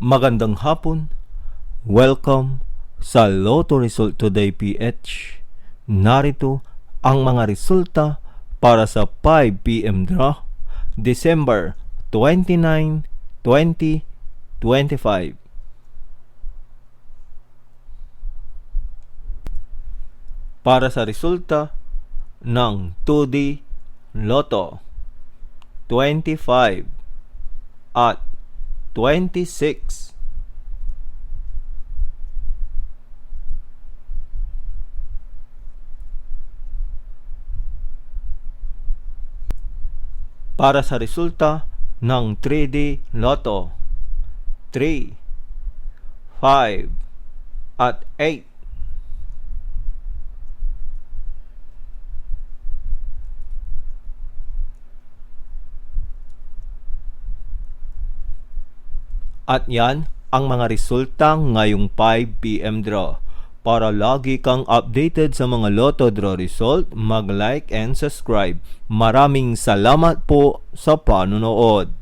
Magandang hapon. Welcome sa Lotto Result Today PH. Narito ang mga resulta para sa 5 PM draw, December 29, 2025. Para sa resulta ng 2D Lotto, 25 at 26. Para sa resulta ng 3D Lotto, 3, 5 at 8. At yan ang mga resulta ngayong 5 PM draw. Para lagi kang updated sa mga Lotto draw result, mag-like and subscribe. Maraming salamat po sa panonood.